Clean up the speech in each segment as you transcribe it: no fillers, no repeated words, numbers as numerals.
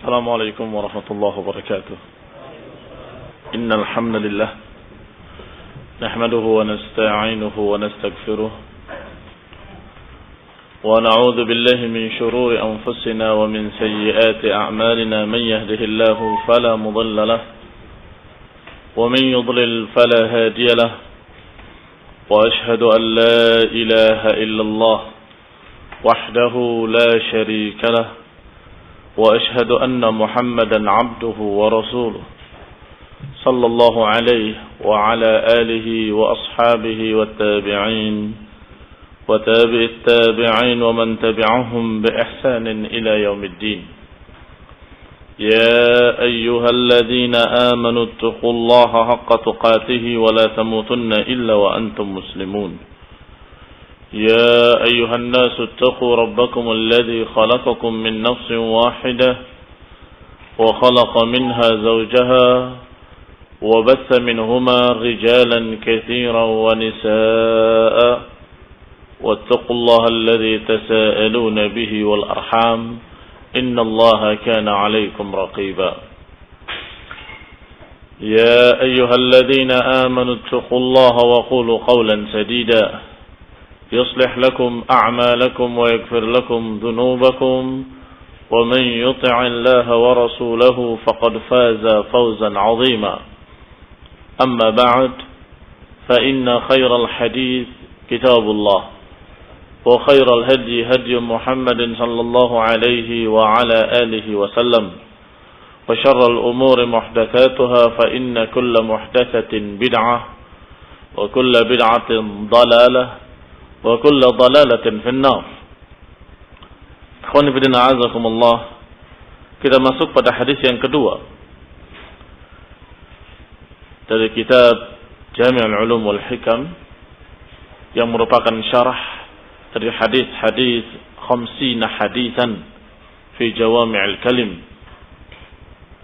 السلام عليكم ورحمة الله وبركاته. إن الحمد لله نحمده ونستعينه ونستغفره ونعوذ بالله من شرور أنفسنا ومن سيئات أعمالنا. من يهده الله فلا مضل له ومن يضلل فلا هادي له وأشهد أن لا إله إلا الله وحده لا شريك له وأشهد أن محمدا عبده ورسوله صلى الله عليه وعلى آله وأصحابه والتابعين وتابع التابعين ومن تبعهم بإحسان إلى يوم الدين. يا أيها الذين آمنوا اتقوا الله حق تقاته ولا تموتن إلا وأنتم مسلمون. يا أيها الناس اتقوا ربكم الذي خلقكم من نفس واحدة وخلق منها زوجها وبث منهما رجالا كثيرا ونساء واتقوا الله الذي تساءلون به والأرحام إن الله كان عليكم رقيبا. يا أيها الذين آمنوا اتقوا الله وقولوا قولا سديدا يصلح لكم أعمالكم ويغفر لكم ذنوبكم ومن يطع الله ورسوله فقد فاز فوزا عظيما. أما بعد فإن خير الحديث كتاب الله وخير الهدي هدي محمد صلى الله عليه وعلى آله وسلم وشر الأمور محدثاتها فإن كل محدثة بدعة وكل بدعة ضلالة wa kullu dhalalatin finnar. Ikhwani fillah a'azakumullah. Kita masuk pada hadis yang kedua dari kitab Jami' al-Ulum wal Hikam yang merupakan syarah dari hadis-hadis 50 hadisan fi Jawami' al-Kalim.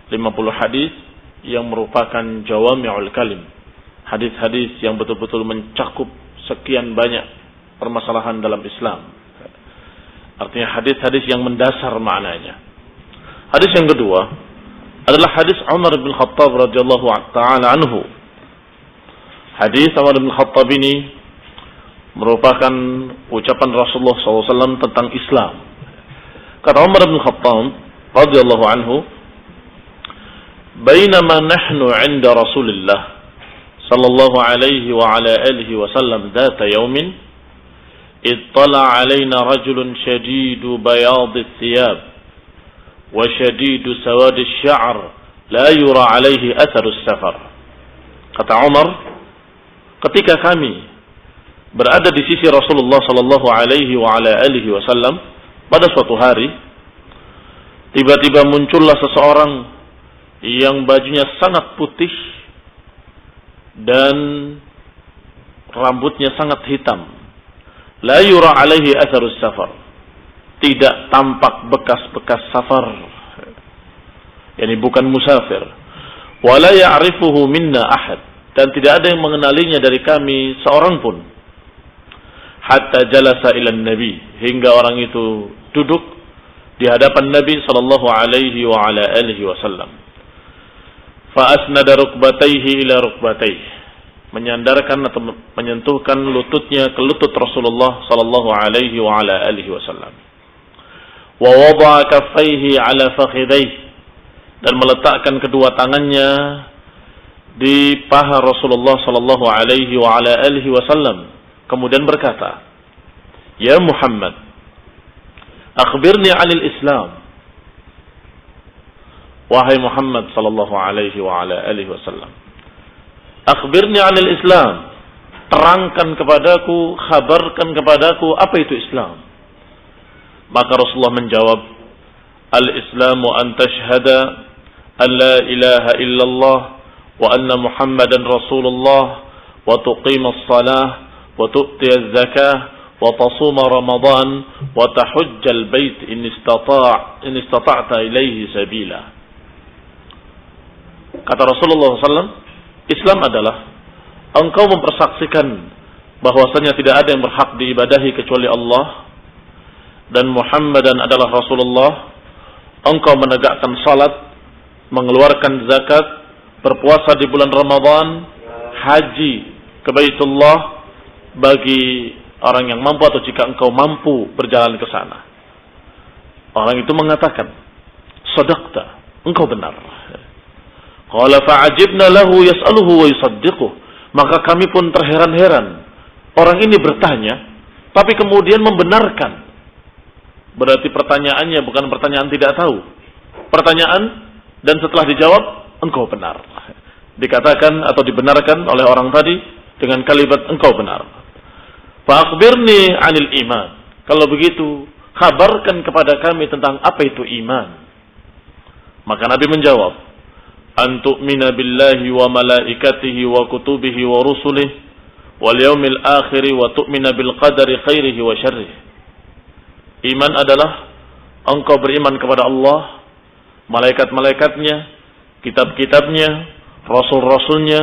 50 hadis yang merupakan Jawami'ul Kalim. Hadis-hadis yang betul-betul mencakup sekian banyak permasalahan dalam Islam. Artinya hadis-hadis yang mendasar maknanya. Hadis yang kedua adalah hadis Umar bin Khattab radhiyallahu ta'ala anhu. Hadis Umar bin Khattab ini merupakan ucapan Rasulullah SAW tentang Islam. Kata Umar bin Khattab radhiyallahu anhu, "Bainama nahnu 'inda Rasulillah sallallahu alaihi wa ala alihi wa sallam dhata yawmin اطلع علينا رجل شديد بياض الثياب وشديد سواد الشعر لا يرى عليه أثر السفر." Kata Umar, ketika kami berada di sisi Rasulullah sallallahu alaihi wa ala alihi wasallam pada suatu hari, tiba-tiba muncullah seseorang yang bajunya sangat putih dan rambutnya sangat hitam. La yura alaihi atharus safar. Tidak tampak bekas-bekas safar. Yani bukan musafir. Wa la ya'rifuhu minna ahad. Dan tidak ada yang mengenalinya dari kami seorang pun. Hatta jalasa ila nabi. Hingga orang itu duduk di hadapan Nabi sallallahu alaihi wa ala alihi wasallam. Fa asnada rukbatayhi ila rukbatayhi. Menyandarkan atau menyentuhkan lututnya ke lutut Rasulullah sallallahu alaihi wa ala alihi wasallam. Wa wada'a kaffaihi ala fakhidaihi, dan meletakkan kedua tangannya di paha Rasulullah sallallahu alaihi wa ala alihi wasallam, kemudian berkata, "Ya Muhammad, akhbirni 'anil Islam." Wahai Muhammad sallallahu alaihi wa ala alihi wasallam, akhbirni 'anil Islam, terangkan kepadaku, khabarkan kepadaku apa itu Islam. Maka Rasulullah menjawab, "Al-Islamu an tashhada an la ilaha illallah wa anna Muhammadan Rasulullah wa tuqima as-salah wa tu'ti az-zakah wa tasuma Ramadan wa tahujja al-bait in istata'ta ilaihi sabila." Kata Rasulullah SAW, Islam adalah engkau mempersaksikan bahwasanya tidak ada yang berhak diibadahi kecuali Allah dan Muhammadan adalah Rasulullah. engkau menegakkan salat, mengeluarkan zakat, berpuasa di bulan Ramadan, haji ke Baitullah bagi orang yang mampu atau jika engkau mampu berjalan ke sana. Orang itu mengatakan, "Shadaqta, engkau benar." Qala fa'ajibna lahu yas'aluhu wa yusaddiquh. Maka kami pun terheran-heran. Orang ini bertanya, tapi kemudian membenarkan. Berarti pertanyaannya bukan pertanyaan tidak tahu. Pertanyaan dan setelah dijawab, engkau benar. Dikatakan atau dibenarkan oleh orang tadi dengan kalimat engkau benar. Fa'akhbirni 'anil iman. Kalau begitu, kabarkan kepada kami tentang apa itu iman. Maka Nabi menjawab, an tu'mina billahi wa malaikatihi wa kutubihi wa rusulihi wal yaumil akhir wa tu'mina bil qadari khairihi wa syarrihi. Iman adalah engkau beriman kepada Allah, malaikat-malaikatnya, kitab-kitabnya, rasul-rasulnya,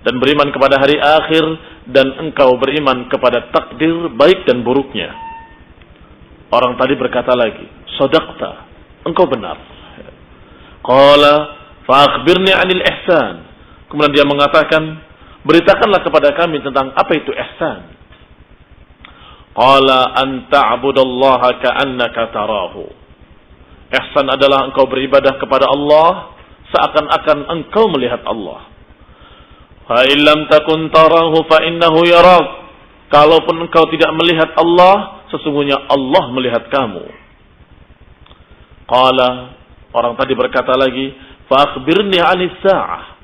dan beriman kepada hari akhir, dan engkau beriman kepada takdir baik dan buruknya. Orang tadi berkata lagi, "Shadaqta, engkau benar." Qala fa'akhbirni 'anil ihsan. Kemudian dia mengatakan, beritakanlah kepada kami tentang apa itu ihsan. Qala an ta'budallaha ka'annaka tarahu. Ihsan adalah engkau beribadah kepada Allah seakan-akan engkau melihat Allah. Fa in lam takun tarahu fa innahu yarak. Kalaupun engkau tidak melihat Allah, sesungguhnya Allah melihat kamu. Qala, orang tadi berkata lagi, fa akhbirni 'anis sa'ah.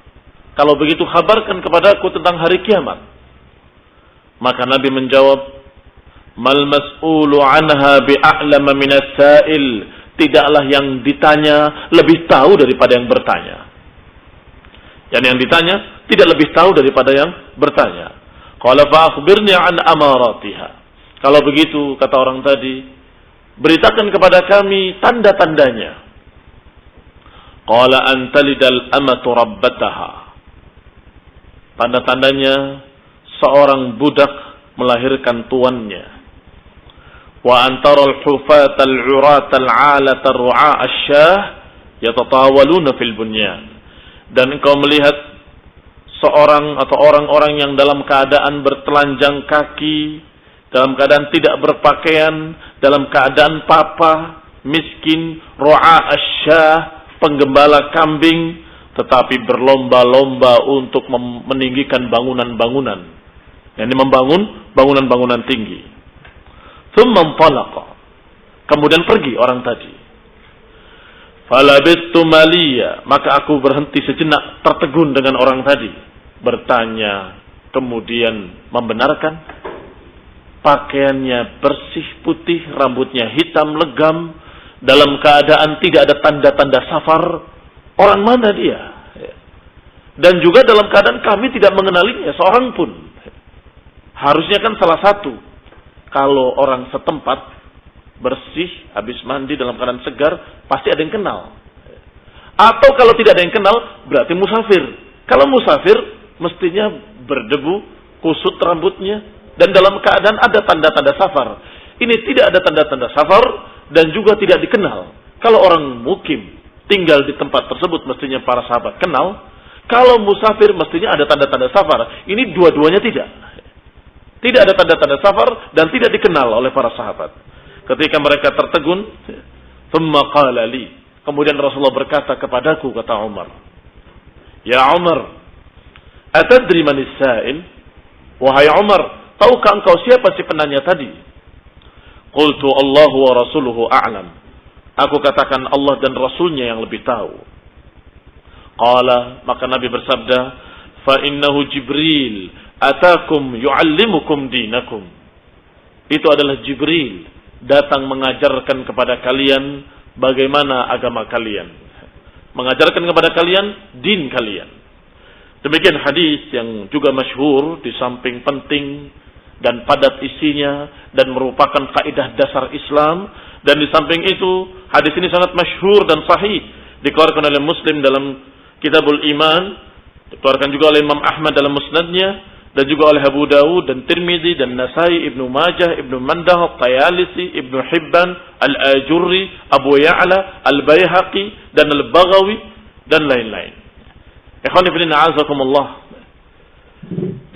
Kalau begitu kabarkan kepadaku tentang hari kiamat. Maka Nabi menjawab, mal mas'ulu anha bi'a'lama minas sa'il. Tidaklah yang ditanya lebih tahu daripada yang bertanya. Dan yang ditanya tidak lebih tahu daripada yang bertanya. Qala fa akhbirni 'an amaratiha. Kalau begitu, kata orang tadi, beritakan kepada kami tanda-tandanya. Qala an talidal amatu rabbataha. Tanda-tandanya seorang budak melahirkan tuannya. Wa antaral hufatal 'uratal 'alatal ru'a asyah yatatawaluna fil bunyan. Dan engkau melihat seorang atau orang-orang yang dalam keadaan bertelanjang kaki, dalam keadaan tidak berpakaian, dalam keadaan papa, miskin, ru'a asyah, penggembala kambing, tetapi berlomba-lomba untuk meninggikan bangunan-bangunan. Yang membangun bangunan-bangunan tinggi. Tsumma talaqa. Kemudian pergi orang tadi. Falabittu maliya, maka aku berhenti sejenak tertegun dengan orang tadi. Bertanya, kemudian membenarkan. Pakaiannya bersih putih, rambutnya hitam legam, dalam keadaan tidak ada tanda-tanda safar. Orang mana dia? Dan juga dalam keadaan kami tidak mengenalinya seorang pun. Harusnya kan salah satu. Kalau orang setempat bersih, habis mandi dalam keadaan segar, pasti ada yang kenal. Atau kalau tidak ada yang kenal, berarti musafir. Kalau musafir, mestinya berdebu, kusut rambutnya, dan dalam keadaan ada tanda-tanda safar. Ini tidak ada tanda-tanda safar, dan juga tidak dikenal. Kalau orang mukim, tinggal di tempat tersebut, mestinya para sahabat kenal. Kalau musafir, mestinya ada tanda-tanda safar. Ini dua-duanya tidak. Tidak ada tanda-tanda safar dan tidak dikenal oleh para sahabat. Ketika mereka tertegun, thumma qala li. Kemudian Rasulullah berkata kepadaku, kata Umar, "Ya Umar, atadri manis sa'il?" Wahai Umar, tahukah engkau siapa si penanya tadi? Qultu Allahu wa rasuluhu a'lam. Aku katakan Allah dan Rasulnya yang lebih tahu. Qala, maka Nabi bersabda, fa innahu Jibril atakum yu'allimukum dinakum. Itu adalah Jibril datang mengajarkan kepada kalian bagaimana agama kalian, mengajarkan kepada kalian din kalian. Demikian hadis yang juga masyhur, di samping penting dan padat isinya dan merupakan kaidah dasar Islam, dan di samping itu hadis ini sangat masyhur dan sahih, dikeluarkan oleh Muslim dalam Kitabul Iman, dikeluarkan juga oleh Imam Ahmad dalam Musnadnya, dan juga oleh Abu Dawud dan Tirmidzi dan Nasai, Ibnu Majah, Ibnu Mandah, Tayalisi, Ibnu Hibban, Al-Ajurri, Abu Ya'la, Al-Baihaqi dan Al-Baghawi dan lain-lain. Ikhwan fillah a'azakumullah.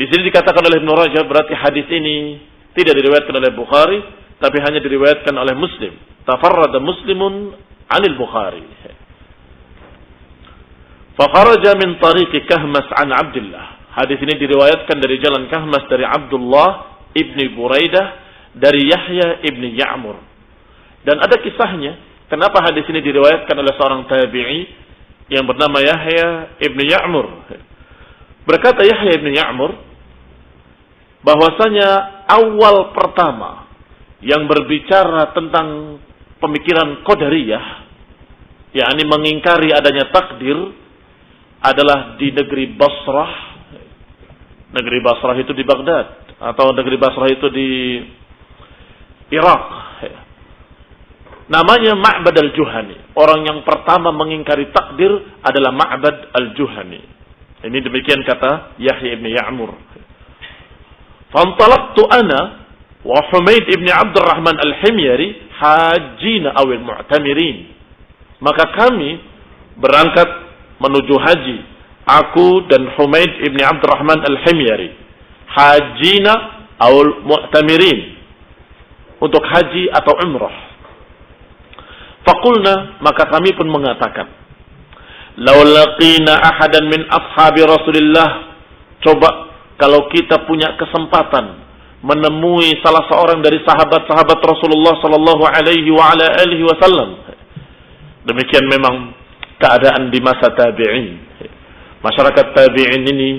Di sini dikatakan oleh Ibnu Rajab berarti hadis ini tidak diriwayatkan oleh Bukhari tapi hanya diriwayatkan oleh Muslim. Tafarrada Muslimun 'anil Bukhari. Fa kharaja min tariqi Kahmas 'an Abdullah. Hadis ini diriwayatkan dari jalan Kahmas dari Abdullah ibni Buraidah dari Yahya ibni Ya'mur. Dan ada kisahnya, kenapa hadis ini diriwayatkan oleh seorang tabi'i yang bernama Yahya ibni Ya'mur. Berkata Yahya ibni Ya'mur, bahwasanya awal pertama yang berbicara tentang pemikiran Qadariyah, yakni mengingkari adanya takdir, adalah di negeri Basrah. Negeri Basrah itu di Baghdad, atau negeri Basrah itu di Irak. Namanya Ma'bad al-Juhani. Orang yang pertama mengingkari takdir adalah Ma'bad al-Juhani. Ini demikian kata Yahya ibn Ya'mur. Fantalaqtu ana wa Humaid ibn Abdurrahman al-Himyari hajjina awil mu'tamirin. Maka kami berangkat menuju haji. Aku dan Humaid ibn Abdurrahman al-Himyari hajina awal mu'tamirin, untuk haji atau umrah. Faqulna, maka kami pun mengatakan, law laqina ahadan min ashabi Rasulillah, coba kalau kita punya kesempatan menemui salah seorang dari sahabat-sahabat Rasulullah sallallahu alaihi wa ala alihi wasallam. Demikian memang keadaan di masa tabi'in. Masyarakat tabi'in ini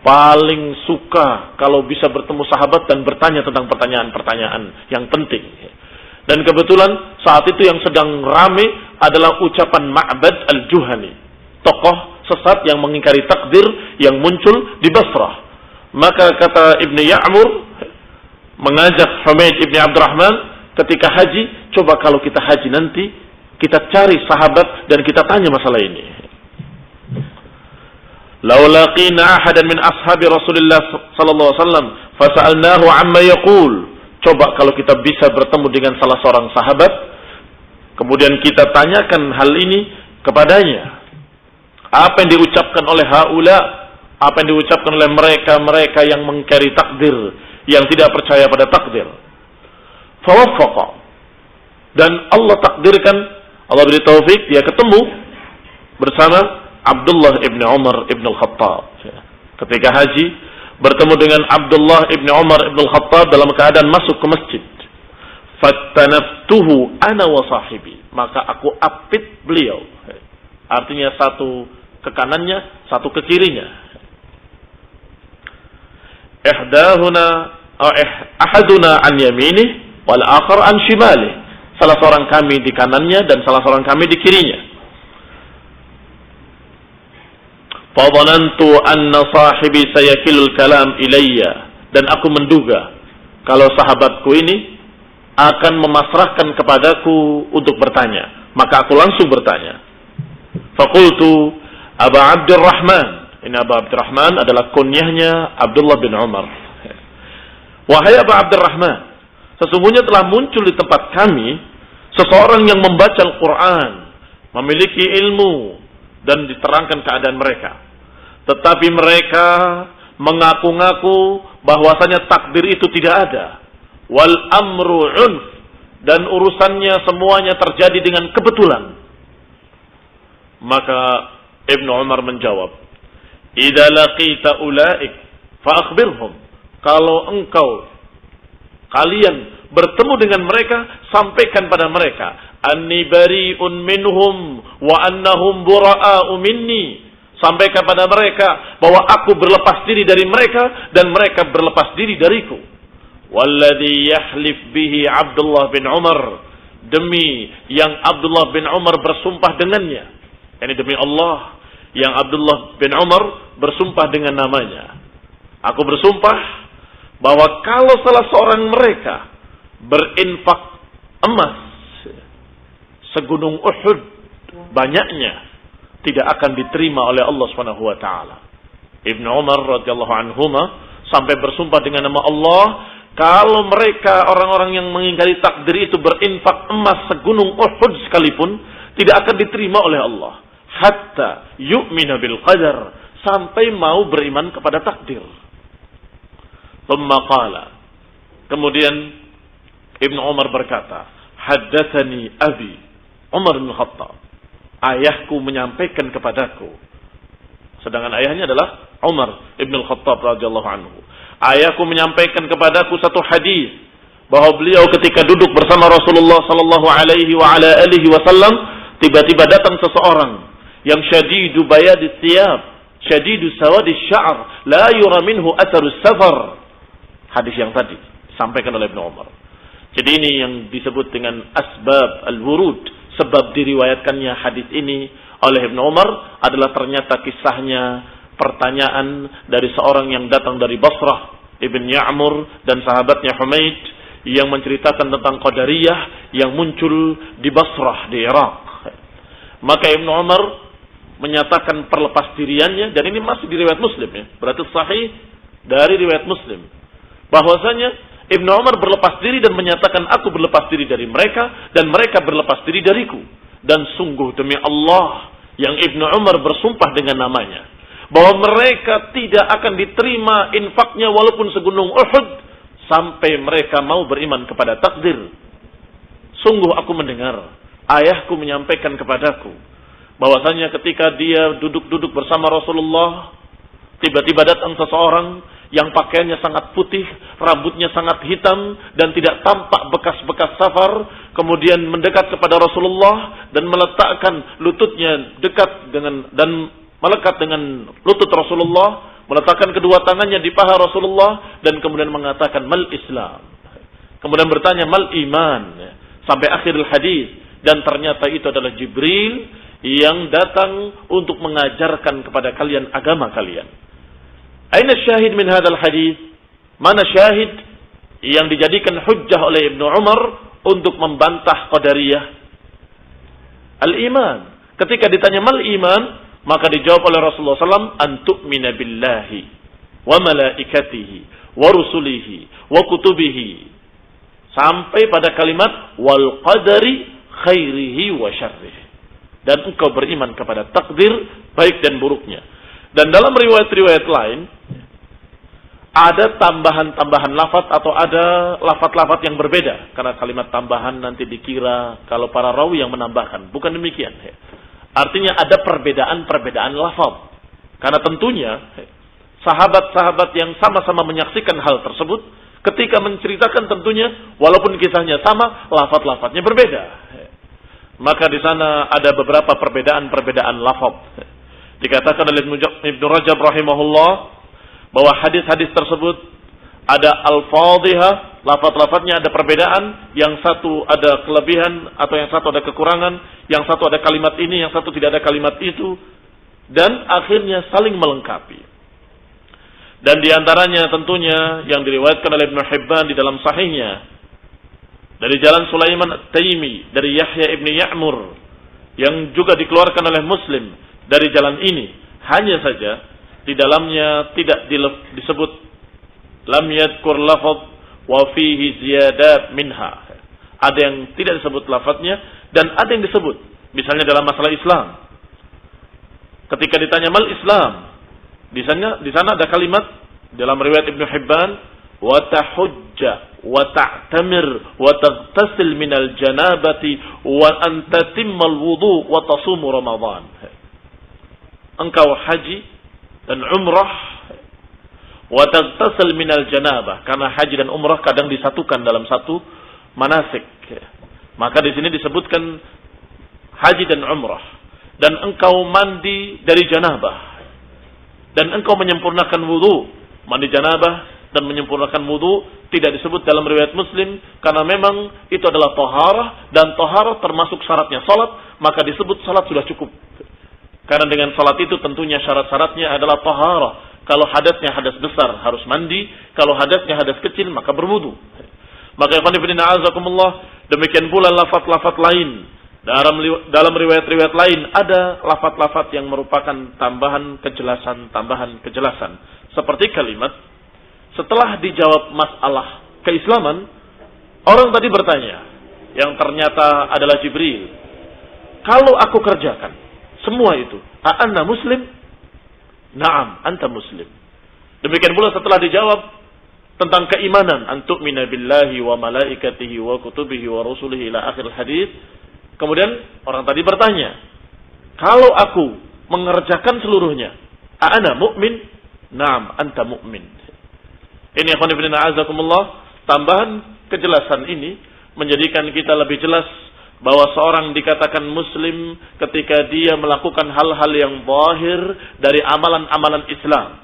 paling suka kalau bisa bertemu sahabat dan bertanya tentang pertanyaan-pertanyaan yang penting. Dan kebetulan saat itu yang sedang rame adalah ucapan Ma'bad al-Juhani, tokoh sesat yang mengingkari takdir yang muncul di Basrah. Maka kata Ibn Ya'mur mengajak Humaid ibn Abdurrahman ketika haji, coba kalau kita haji nanti kita cari sahabat dan kita tanya masalah ini. Law laqina ahadan min ashabi Rasulillah sallallahu alaihi wasallam fasa'alnahu amma yaqul. Coba kalau kita bisa bertemu dengan salah seorang sahabat, kemudian kita tanyakan hal ini kepadanya. Apa yang diucapkan oleh haula, apa yang diucapkan oleh mereka-mereka yang mengingkari takdir, yang tidak percaya pada takdir. Fawaffaqa. Dan Allah takdirkan, Allah beri taufik, dia ketemu bersama Abdullah ibn Umar ibn al-Khattab. Ketika haji, bertemu dengan Abdullah ibn Umar ibn al-Khattab dalam keadaan masuk ke masjid. Fattanaftuhu ana wa sahibi. Maka aku apit beliau. Artinya satu ke kanannya, satu ke kirinya. Ahaduna an yaminih wal akhar an shimalih. Salah seorang kami di kanannya dan salah seorang kami di kirinya. Fadhanantu anna sahibi sayakilul kalam ilayya, dan aku menduga kalau sahabatku ini akan memasrahkan kepadaku untuk bertanya, maka aku langsung bertanya. Faqultu Aba Abdurrahman. Ini Aba Abdurrahman adalah kunyahnya Abdullah bin Umar. Wahai Aba Abdurrahman, sesungguhnya telah muncul di tempat kami seseorang yang membaca Al-Quran, memiliki ilmu, dan diterangkan keadaan mereka. Tetapi mereka mengaku-ngaku bahwasanya takdir itu tidak ada. Wal amru unf, dan urusannya semuanya terjadi dengan kebetulan. Maka Ibnu Umar menjawab, "Idza laqita ulaik fa akhbirhum." Kalau kalian bertemu dengan mereka, sampaikan pada mereka, "Anni bari'un minhum wa annahum bura'a'u minni." Sampaikan pada mereka bahwa aku berlepas diri dari mereka dan mereka berlepas diri dariku. Walladhi yahlif bihi Abdullah bin Umar, demi yang Abdullah bin Umar bersumpah dengannya. Ini demi Allah yang Abdullah bin Umar bersumpah dengan namanya. Aku bersumpah bahwa kalau salah seorang mereka berinfak emas segunung Uhud banyaknya, tidak akan diterima oleh Allah Subhanahu wa taala. Ibnu Umar radhiyallahu anhuma sampai bersumpah dengan nama Allah, kalau mereka orang-orang yang mengingkari takdir itu berinfak emas segunung Uhud sekalipun, tidak akan diterima oleh Allah. Hatta yu'mina bil qadar, sampai mau beriman kepada takdir. Thumma qala, kemudian Ibnu Umar berkata, haddatsani abi Umar bin Khattab, ayahku menyampaikan kepadaku. Sedangkan ayahnya adalah Umar ibn Khattab radhiyallahu anhu. Ayahku menyampaikan kepadaku satu hadis bahwa beliau ketika duduk bersama Rasulullah sallallahu alaihi wa ala alihi wasallam, tiba-tiba datang seseorang yang syadidu bayadis thiyab, syadidu sawadis sya'r, la yura minhu atharus safar. Hadis yang tadi disampaikan oleh Ibnu Umar. Jadi ini yang disebut dengan asbab al-wurud, sebab diriwayatkannya hadis ini oleh Ibnu Umar adalah ternyata kisahnya pertanyaan dari seorang yang datang dari Basrah, Ibn Ya'mur dan sahabatnya Humaid, yang menceritakan tentang Qadariyah yang muncul di Basrah di Irak. Maka Ibnu Umar menyatakan perlepas diriannya, dan ini masih di riwayat Muslim ya, berarti sahih dari riwayat Muslim, bahwasanya Ibnu Umar berlepas diri dan menyatakan, aku berlepas diri dari mereka dan mereka berlepas diri dariku. Dan sungguh demi Allah yang Ibnu Umar bersumpah dengan namanya, bahwa mereka tidak akan diterima infaknya walaupun segunung Uhud, sampai mereka mau beriman kepada takdir. Sungguh aku mendengar ayahku menyampaikan kepadaku bahwasanya ketika dia duduk-duduk bersama Rasulullah, tiba-tiba datang seseorang yang pakaiannya sangat putih, rambutnya sangat hitam, dan tidak tampak bekas-bekas safar, kemudian mendekat kepada Rasulullah dan meletakkan lututnya dekat dengan dan melekat dengan lutut Rasulullah, meletakkan kedua tangannya di paha Rasulullah, dan kemudian mengatakan mal Islam. Kemudian bertanya mal iman, sampai akhir hadis. Dan ternyata itu adalah Jibril yang datang untuk mengajarkan kepada kalian agama kalian. Aina syahid min hadzal hadis? Mana syahid yang dijadikan hujjah oleh Ibnu Umar untuk membantah Qadariyah? Al-iman. Ketika ditanya mal iman, maka dijawab oleh Rasulullah SAW, an tu'mina billahi wa malaikatihi wa rusulihi wa kutubihi, sampai pada kalimat wal qadari khairihi wa syarrihi, dan engkau beriman kepada takdir baik dan buruknya. Dan dalam riwayat-riwayat lain ada tambahan-tambahan lafaz atau ada lafaz-lafaz yang berbeda, karena kalimat tambahan nanti dikira kalau para rawi yang menambahkan. Bukan demikian. Artinya ada perbedaan-perbedaan lafaz. Karena tentunya sahabat-sahabat yang sama-sama menyaksikan hal tersebut, ketika menceritakan tentunya walaupun kisahnya sama, lafaz-lafaznya berbeda. Maka di sana ada beberapa perbedaan-perbedaan lafaz. Dikatakan oleh Ibnu Rajab rahimahullah bahwa hadis-hadis tersebut ada al-fadhihah, lafaz-lafaznya ada perbedaan, yang satu ada kelebihan atau yang satu ada kekurangan, yang satu ada kalimat ini, yang satu tidak ada kalimat itu, dan akhirnya saling melengkapi. Dan diantaranya tentunya yang diriwayatkan oleh Ibnu Hibban di dalam sahihnya dari jalan Sulaiman At-Taimi dari Yahya ibn Ya'mur, yang juga dikeluarkan oleh Muslim dari jalan ini. Hanya saja di dalamnya tidak disebut lam yadhkur lafaz wa fihi ziyadat minha. Ada yang tidak disebut lafaznya dan ada yang disebut. Misalnya dalam masalah Islam, ketika ditanya mal Islam, di sana ada kalimat dalam riwayat Ibnu Hibban, wa tahujja wa ta'tamir wa taghtasil minal janabati wa an tatimmal wudu wa tasumu Ramadan. Engkau haji dan umrah wa taghtasil minal janabah, karena haji dan umrah kadang disatukan dalam satu manasik. Maka di sini disebutkan haji dan umrah, dan engkau mandi dari janabah, dan engkau menyempurnakan wudu. Mandi janabah dan menyempurnakan wudu tidak disebut dalam riwayat Muslim, karena memang itu adalah taharah, dan taharah termasuk syaratnya salat, maka disebut salat sudah cukup. Karena dengan salat itu tentunya syarat-syaratnya adalah taharah. Kalau hadasnya hadas besar harus mandi, kalau hadasnya hadas kecil maka berwudu. Maka ikhwan fillah azakumullah, demikian pula lafaz-lafaz lain. Dalam riwayat-riwayat lain ada lafaz-lafaz yang merupakan tambahan kejelasan. Seperti kalimat setelah dijawab masalah keislaman, orang tadi bertanya, yang ternyata adalah Jibril, kalau aku kerjakan semua itu, a'anna muslim? Na'am, anta muslim. Demikian pula setelah dijawab tentang keimanan, antu'mina billahi wa malaikatihi wa kutubihi wa rusulihi ila akhir hadis. Kemudian orang tadi bertanya, kalau aku mengerjakan seluruhnya, a'ana mu'min? Na'am, anta mu'min. Ini ikhwan fillah a'azakumullah, tambahan kejelasan ini menjadikan kita lebih jelas bahwa seorang dikatakan muslim ketika dia melakukan hal-hal yang zahir dari amalan-amalan Islam.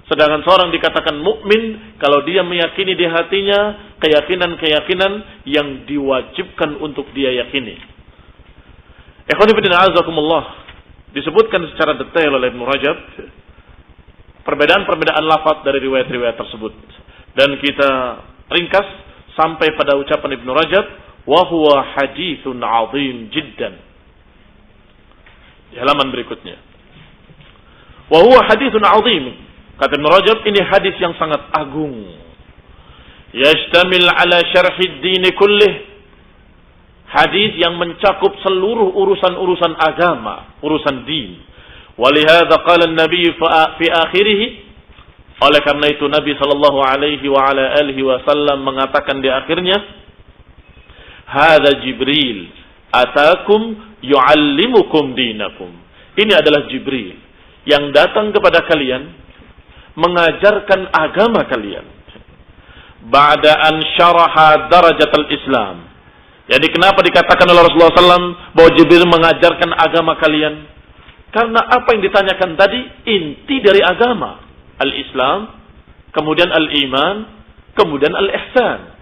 Sedangkan seorang dikatakan mukmin kalau dia meyakini di hatinya keyakinan-keyakinan yang diwajibkan untuk dia yakini. Ikhwan fillah a'azakumullah, disebutkan secara detail oleh Ibnu Rajab perbedaan-perbedaan lafaz dari riwayat-riwayat tersebut, dan kita ringkas sampai pada ucapan Ibnu Rajab, wa huwa haditsun 'azim jiddan. Di halaman berikutnya, wa huwa haditsun 'azim, kata Ibnu Rajab, ini hadis yang sangat agung, yashtamil ala syarhid din kullih, hadis yang mencakup seluruh urusan-urusan agama, urusan din. Walihada qala an-nabi fi akhirih, oleh karena itu Nabi sallallahu alaihi wa ala alihi wasallam mengatakan di akhirnya, hadza Jibril atakum yuallimukum dinakum. Ini adalah Jibril yang datang kepada kalian mengajarkan agama kalian. Ba'da an syaraha darajatul Islam. Jadi kenapa dikatakan oleh Rasulullah SAW bahwa Jibril mengajarkan agama kalian? Karena apa yang ditanyakan tadi inti dari agama, al-Islam, kemudian al-iman, kemudian al-ihsan,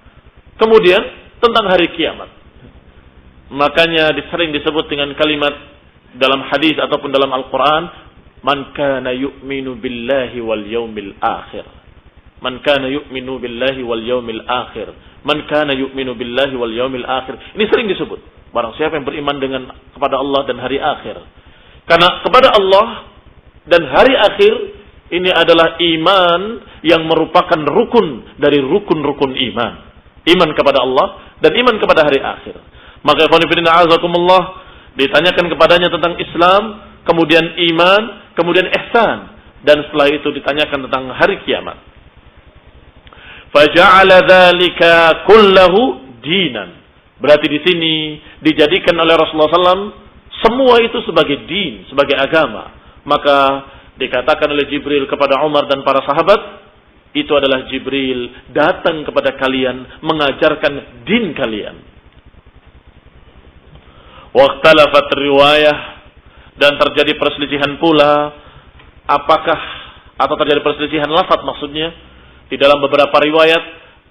kemudian tentang hari kiamat. Makanya sering disebut dengan kalimat dalam hadis ataupun dalam Al-Quran, man kana yu'minu billahi wal yawmil akhir. Man kana yu'minu billahi wal yawmil akhir. Man kana yu'minu billahi wal yawmil akhir. Ini sering disebut. Barang siapa yang beriman kepada Allah dan hari akhir. Karena kepada Allah dan hari akhir ini adalah iman yang merupakan rukun dari rukun-rukun iman. Iman kepada Allah dan iman kepada hari akhir. Maka ikhwan fillah a'azakumullah, ditanyakan kepadanya tentang Islam, kemudian iman, kemudian ihsan, dan setelah itu ditanyakan tentang hari kiamat. Faja'ala dzalika kullahu dinan. Berarti di sini dijadikan oleh Rasulullah SAW semua itu sebagai din, sebagai agama. Maka dikatakan oleh Jibril kepada Umar dan para sahabat, itu adalah Jibril datang kepada kalian mengajarkan din kalian. Waqtalafat riwayah, dan terjadi perselisihan pula, terjadi perselisihan lafaz maksudnya. Di dalam beberapa riwayat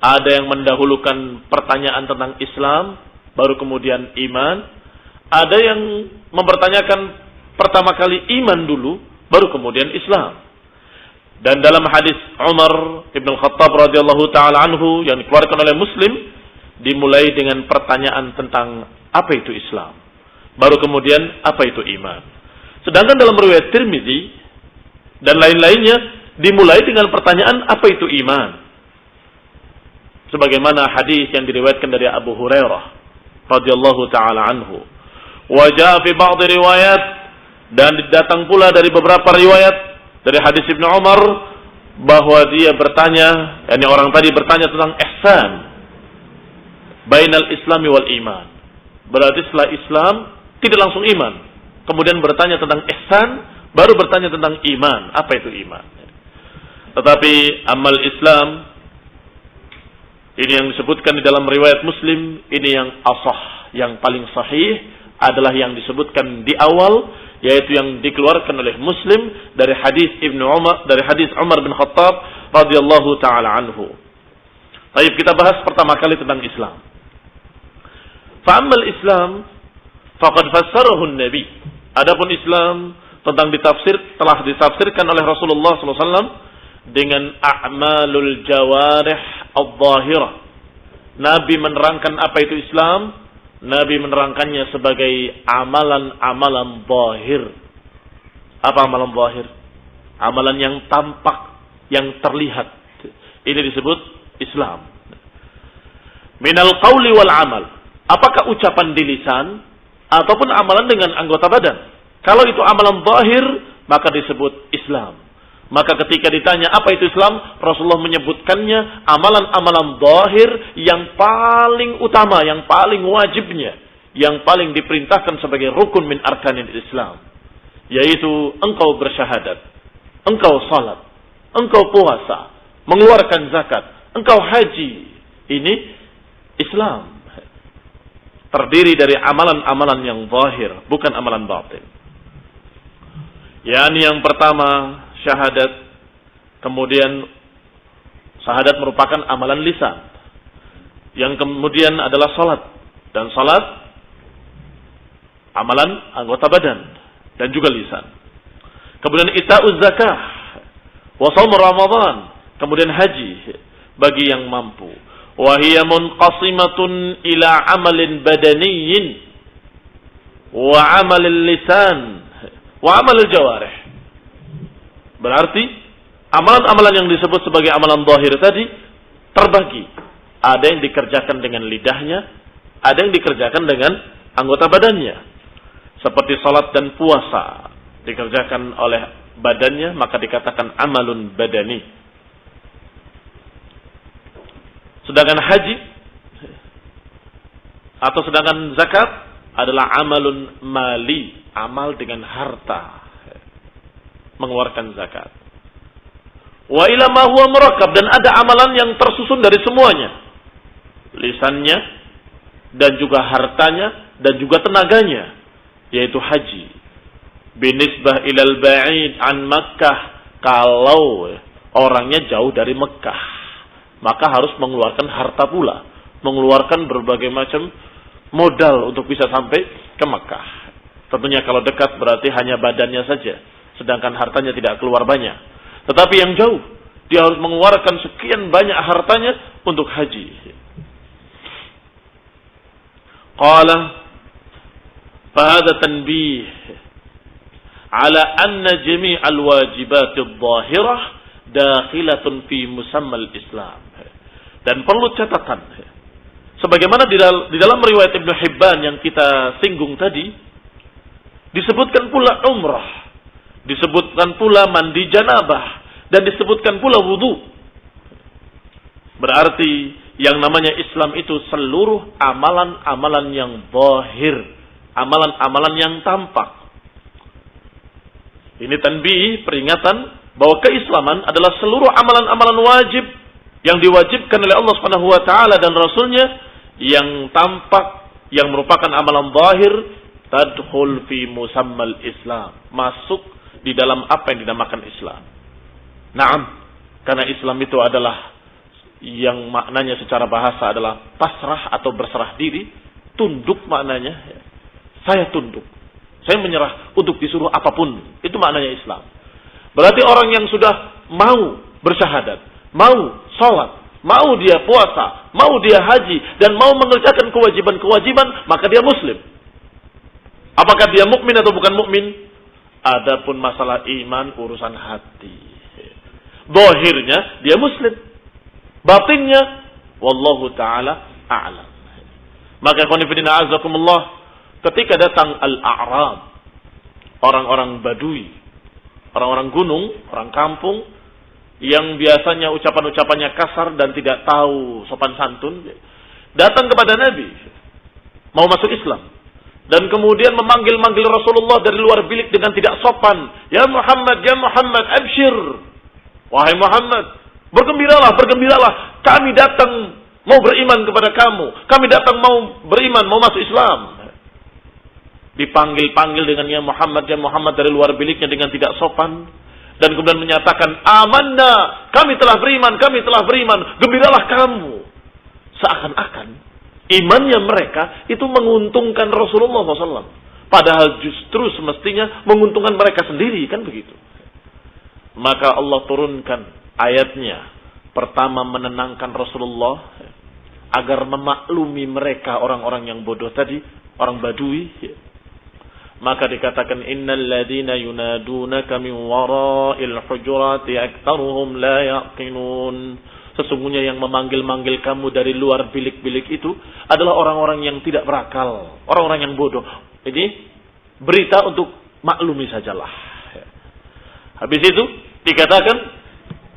ada yang mendahulukan pertanyaan tentang Islam, baru kemudian iman. Ada yang mempertanyakan pertama kali iman dulu, baru kemudian Islam. Dan dalam hadis Umar Ibn Khattab radhiyallahu ta'ala anhu yang dikeluarkan oleh Muslim, dimulai dengan pertanyaan tentang apa itu Islam, baru kemudian apa itu iman. Sedangkan dalam riwayat Tirmidzi dan lain-lainnya dimulai dengan pertanyaan apa itu iman. Sebagaimana hadis yang diriwayatkan dari Abu Hurairah radhiyallahu ta'ala anhu. Wajah fi ba'd riwayat, dan datang pula dari beberapa riwayat dari hadis Ibnu Umar bahwa dia bertanya, yakni orang tadi bertanya tentang ihsan bainal islami wal iman. Berarti setelah Islam tidak langsung iman, kemudian bertanya tentang ihsan, baru bertanya tentang iman. Apa itu iman? Tetapi amal Islam ini yang disebutkan di dalam riwayat Muslim, ini yang asah, yang paling sahih adalah yang disebutkan di awal, yaitu yang dikeluarkan oleh Muslim dari hadis Ibnu Umar, dari hadis Umar bin Khattab radhiyallahu taala anhu. Baik, kita bahas pertama kali tentang Islam. Fa'amal Islam faqad fassarahu an-nabi. Adapun Islam telah ditafsirkan oleh Rasulullah SAW dengan a'malul jawarih adh-dhahirah. Nabi menerangkan apa itu Islam. Nabi menerangkannya sebagai amalan-amalan zahir. Apa amalan zahir? Amalan yang tampak, yang terlihat, Ini disebut Islam. Minal qawli wal amal. Apakah ucapan di lisan ataupun amalan dengan anggota badan? Kalau itu amalan zahir, maka disebut Islam. Maka ketika ditanya apa itu Islam, Rasulullah menyebutkannya amalan-amalan zahir yang paling utama, yang paling wajibnya, yang paling diperintahkan sebagai rukun min arkanil Islam, yaitu engkau bersyahadat, engkau salat, engkau puasa, mengeluarkan zakat, engkau haji. Ini Islam. Terdiri dari amalan-amalan yang zahir, bukan amalan batin. Yani yang pertama syahadat, kemudian syahadat merupakan amalan lisan. Yang kemudian adalah salat, dan salat amalan anggota badan dan juga lisan. Kemudian ita'uz zakah, wa shaum Ramadan, kemudian haji bagi yang mampu. Wa hiya munqasimatun ila amalin badaniyyin wa amalil lisan wa amalil jawarih. Berarti amalan-amalan yang disebut sebagai amalan zahir tadi terbagi. Ada yang dikerjakan dengan lidahnya, ada yang dikerjakan dengan anggota badannya. Seperti salat dan puasa dikerjakan oleh badannya, maka dikatakan amalun badani. Sedangkan haji atau sedangkan zakat adalah amalun mali, amal dengan harta, mengeluarkan zakat. Wa ila ma huwa murakkab, dan ada amalan yang tersusun dari semuanya, lisannya dan juga hartanya dan juga tenaganya, yaitu haji. Binisbah ilal ba'id an Makkah, kalau orangnya jauh dari Mekah, maka harus mengeluarkan harta pula, mengeluarkan berbagai macam modal untuk bisa sampai ke Mekah. Tentunya kalau dekat berarti hanya badannya saja, sedangkan hartanya tidak keluar banyak. Tetapi yang jauh, dia harus mengeluarkan sekian banyak hartanya untuk haji. Qala fahadha tanbih ala anna jami'al wajibat adh-dhahirah dakhilatun fi musammal Islam. Dan perlu catatan, sebagaimana di dalam riwayat Ibnu Hibban yang kita singgung tadi, disebutkan pula umrah, disebutkan pula mandi janabah, dan disebutkan pula wudu. Berarti yang namanya Islam itu seluruh amalan-amalan yang zahir, amalan-amalan yang tampak. Ini tanbih, peringatan bahwa keislaman adalah seluruh amalan-amalan wajib yang diwajibkan oleh Allah Subhanahu wa taala dan Rasulnya, yang tampak, yang merupakan amalan zahir, tadkhul fi musammal Islam, masuk di dalam apa yang dinamakan Islam. Naam, karena Islam itu adalah yang maknanya secara bahasa adalah pasrah atau berserah diri, tunduk maknanya. Saya tunduk, saya menyerah untuk disuruh apapun, itu maknanya Islam. Berarti orang yang sudah mau bersyahadat, mau sholat, mau dia puasa, mau dia haji, dan mau mengerjakan kewajiban-kewajiban, maka dia muslim. Apakah dia mukmin atau bukan mukmin? Adapun masalah iman urusan hati. Zahirnya dia muslim, batinnya wallahu taala a'lam. Maka ikhwan fillah azakumullah, ketika datang al-a'rab, orang-orang badui, orang-orang gunung, orang kampung, yang biasanya ucapan-ucapannya kasar dan tidak tahu sopan santun, datang kepada Nabi, mau masuk Islam, dan kemudian memanggil-manggil Rasulullah dari luar bilik dengan tidak sopan. Ya Muhammad, abshir. Wahai Muhammad, bergembiralah, bergembiralah. Kami datang mau beriman kepada kamu. Kami datang mau beriman, mau masuk Islam. Dipanggil-panggil dengan ya Muhammad dari luar biliknya dengan tidak sopan. Dan kemudian menyatakan, amanna, kami telah beriman, gembiralah kamu. Seakan-akan imannya mereka itu menguntungkan Rasulullah SAW. Padahal justru semestinya menguntungkan mereka sendiri, kan begitu. Maka Allah turunkan ayatnya. Pertama menenangkan Rasulullah agar memaklumi mereka orang-orang yang bodoh tadi, orang badui. Maka dikatakan innal ladzina yunadunaka min wara'il hujurati aktsaruhum la yaqilun. Sesungguhnya yang memanggil-manggil kamu dari luar bilik-bilik itu adalah orang-orang yang tidak berakal, orang-orang yang bodoh. Ini berita untuk maklumi sajalah. Habis itu dikatakan